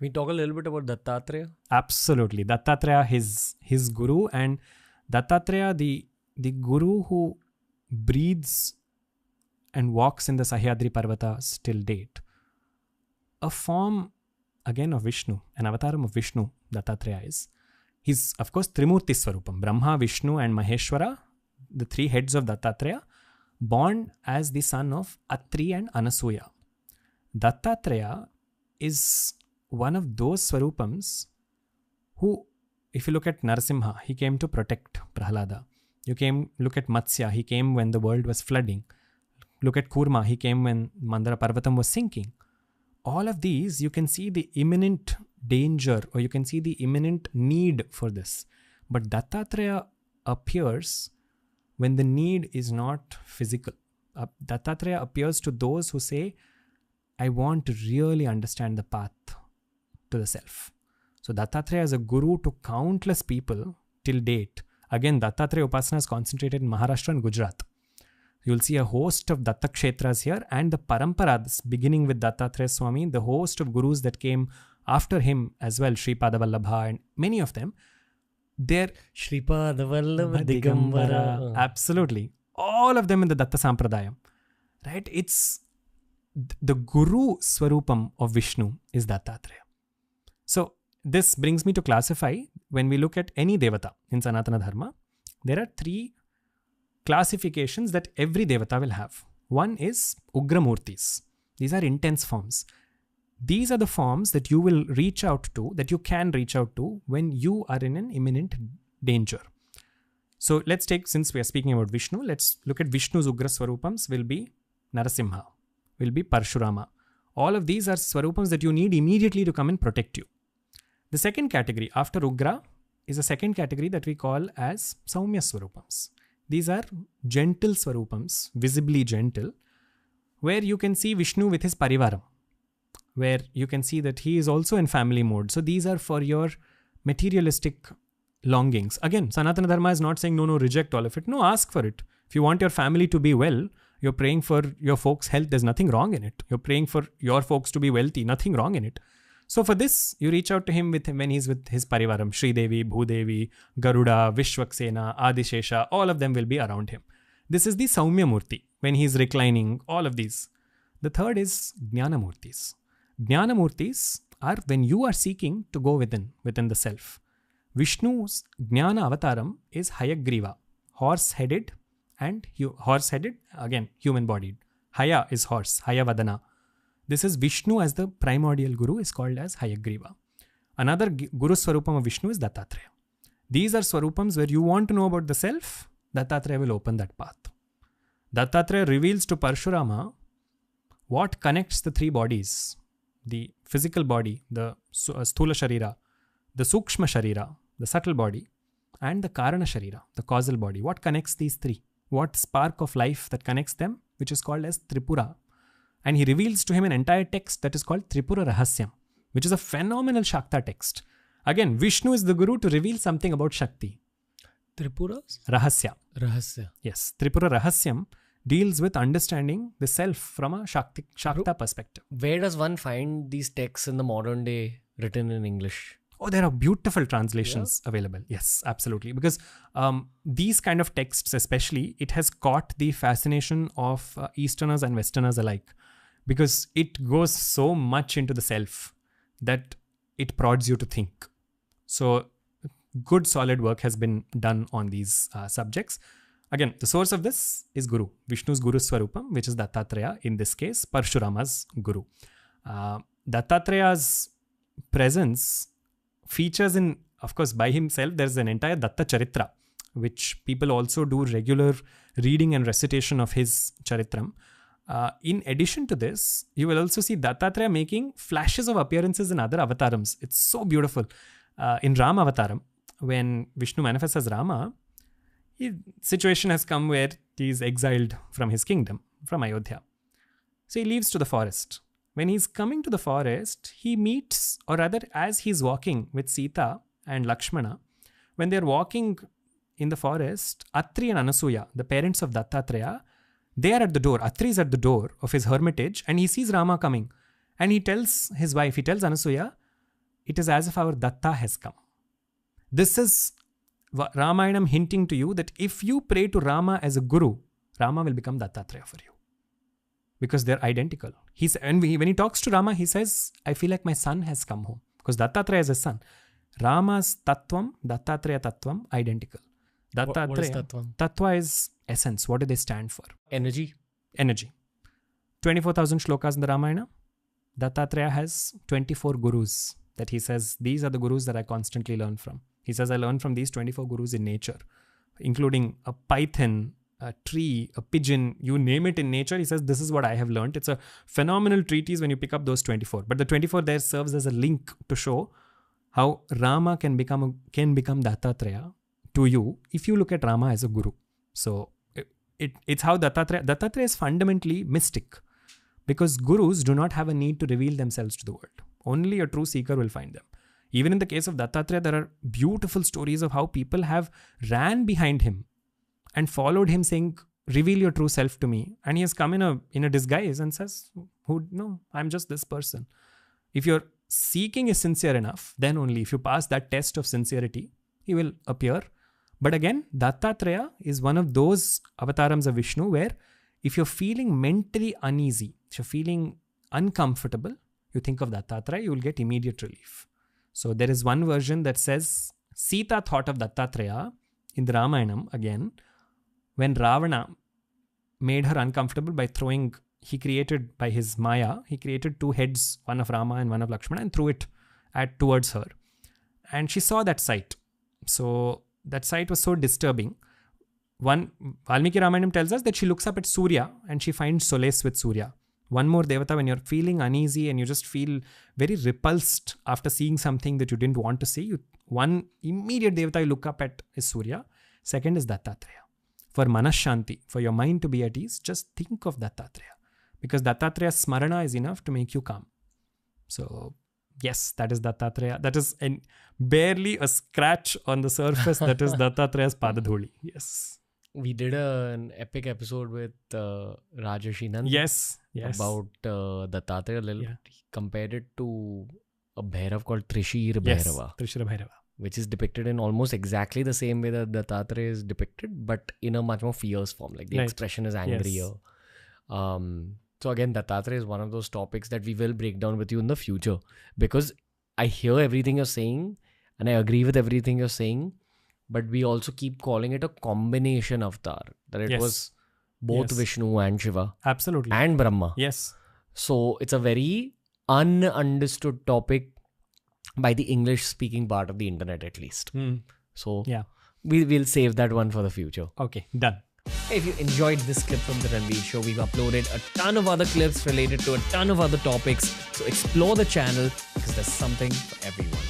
we talk a little bit about Dattatreya? Absolutely. Dattatreya, his guru, and Dattatreya, the guru who breathes and walks in the Sahyadri Parvatas till date. A form, again, of Vishnu, an avataram of Vishnu, Dattatreya is. He's, of course, Trimurti Swarupam. Brahma, Vishnu and Maheshwara, the three heads of Dattatreya, born as the son of Atri and Anasuya. Dattatreya is one of those Swarupams who, if you look at Narasimha, he came to protect Prahlada. Look at Matsya, he came when the world was flooding. Look at Kurma, he came when Mandara Parvatam was sinking. All of these, you can see the imminent danger, or you can see the imminent need for this. But Dattatreya appears when the need is not physical. Dattatreya appears to those who say, I want to really understand the path to the self. So Dattatreya is a guru to countless people till date. Again, Dattatreya Upasana is concentrated in Maharashtra and Gujarat. You'll see a host of Dattakshetras here, and the Paramparas, beginning with Dattatreya Swami, the host of gurus that came after him as well, Sripada Vallabha and many of them, they're Sripada Vallabha Digambara. Absolutely. All of them in the Datta Sampradaya. Right? It's the Guru Swarupam of Vishnu is Dattatreya. So this brings me to classify, when we look at any Devata in Sanatana Dharma, there are three classifications that every Devata will have. One is Ugramurtis. These are intense forms. These are the forms that you will reach out to, that you can reach out to when you are in an imminent danger. So let's take, since we are speaking about Vishnu, let's look at Vishnu's Ugra Swarupams will be Narasimha, will be Parshurama. All of these are Swarupams that you need immediately to come and protect you. The second category after Ugra is a second category that we call as Saumya Swarupams. These are gentle Swarupams, visibly gentle, where you can see Vishnu with his Parivaram, where you can see that he is also in family mode. So these are for your materialistic longings. Again, Sanatana Dharma is not saying, no, reject all of it. No, ask for it. If you want your family to be well, you're praying for your folks' health, there's nothing wrong in it. You're praying for your folks to be wealthy, nothing wrong in it. So for this, you reach out to him when he's with his Parivaram, Sri Devi, Bhudevi, Garuda, Vishwaksena, Adishesha, all of them will be around him. This is the Saumya Murti, when he's reclining, all of these. The third is Jnana Murtis. Jnana Murtis are when you are seeking to go within the self. Vishnu's Jnana Avataram is Hayagriva, horse-headed, again, human-bodied. Haya is horse, Hayavadana. This is Vishnu as the primordial guru is called as Hayagriva. Another Guru Swarupam of Vishnu is Dattatreya. These are Swarupams where you want to know about the self, Dattatreya will open that path. Dattatreya reveals to Parshurama what connects the three bodies, the physical body, the Sthula Sharira, the Sukshma Sharira, the subtle body, and the Karana Sharira, the causal body. What connects these three? What spark of life that connects them, which is called as Tripura. And he reveals to him an entire text that is called Tripura Rahasyam, which is a phenomenal Shakta text. Again, Vishnu is the guru to reveal something about Shakti. Tripura's? Rahasya. Yes. Tripura Rahasyam deals with understanding the self from a Shakta perspective. Where does one find these texts in the modern day written in English? Oh, there are beautiful translations available. Yes, absolutely. Because these kind of texts especially, it has caught the fascination of Easterners and Westerners alike. Because it goes so much into the self that it prods you to think. So good solid work has been done on these subjects. Again, the source of this is Guru, Vishnu's Guru Swarupam, which is Dattatreya, in this case, Parshurama's Guru. Dattatreya's presence features in, of course, by himself, there's an entire Datta Charitra, which people also do regular reading and recitation of his Charitram. In addition to this, you will also see Dattatreya making flashes of appearances in other avatarams. It's so beautiful. In Rama Avataram, when Vishnu manifests as Rama, situation has come where he is exiled from his kingdom, from Ayodhya. So he leaves to the forest. When he's coming to the forest, he meets, or rather as he's walking with Sita and Lakshmana, when they're walking in the forest, Atri and Anasuya, the parents of Dattatreya, they are at the door. Atri is at the door of his hermitage and he sees Rama coming. And he tells his wife, he tells Anasuya, it is as if our Datta has come. This is Ramayanam hinting to you that if you pray to Rama as a guru, Rama will become Dattatreya for you. Because they're identical. When he talks to Rama, he says, I feel like my son has come home. Because Dattatreya is his son. Rama's Tattvam, Dattatreya Tattvam, identical. Dattatreya, What is Tattvam? Tattva is essence. What do they stand for? Energy. 24,000 shlokas in the Ramayana. Dattatreya has 24 gurus that he says, these are the gurus that I constantly learn from. He says, I learn from these 24 gurus in nature, including a python, a tree, a pigeon, you name it in nature. He says, this is what I have learned. It's a phenomenal treatise when you pick up those 24. But the 24 there serves as a link to show how Rama can become Dattatreya to you if you look at Rama as a guru. So it's how Dattatreya is fundamentally mystic, because gurus do not have a need to reveal themselves to the world. Only a true seeker will find them. Even in the case of Dattatreya, there are beautiful stories of how people have ran behind him and followed him saying, reveal your true self to me. And he has come in a disguise and says, no, I'm just this person. If your seeking is sincere enough, then only if you pass that test of sincerity, he will appear. But again, Dattatreya is one of those avatarams of Vishnu where if you're feeling mentally uneasy, if you're feeling uncomfortable, you think of Dattatreya, you will get immediate relief. So there is one version that says, Sita thought of Dattatreya in the Ramayanam again, when Ravana made her uncomfortable by he created by his Maya, he created two heads, one of Rama and one of Lakshmana, and threw it towards her. And she saw that sight. So that sight was so disturbing. Valmiki Ramayanam tells us that she looks up at Surya and she finds solace with Surya. One more Devata, when you're feeling uneasy and you just feel very repulsed after seeing something that you didn't want to see, one immediate Devata you look up at is Surya. Second is Dattatreya. For Manashanti, for your mind to be at ease, just think of Dattatreya. Because Dattatreya's smarana is enough to make you calm. So, yes, that is Dattatreya. That is barely a scratch on the surface. That is Dattatreya's Padadhuli. Yes. We did an epic episode with Rajesh Nand. Yes. About Dattatreya. Yeah. He compared it to a Bhairav called Trishir Bhairava. Yes, Trishira Bhairava. Which is depicted in almost exactly the same way that Dattatreya is depicted, but in a much more fierce form. Like the expression is angrier. So again, Dattatreya is one of those topics that we will break down with you in the future, because I hear everything you're saying and I agree with everything you're saying, but we also keep calling it a combination avatar, that it was both Vishnu and Shiva. Absolutely. And Brahma. Yes. So it's a very ununderstood topic by the English speaking part of the internet, at least. So we'll save that one for the future. Okay, done. If you enjoyed this clip from The Ranveer Show, we've uploaded a ton of other clips related to a ton of other topics. So explore the channel, because there's something for everyone.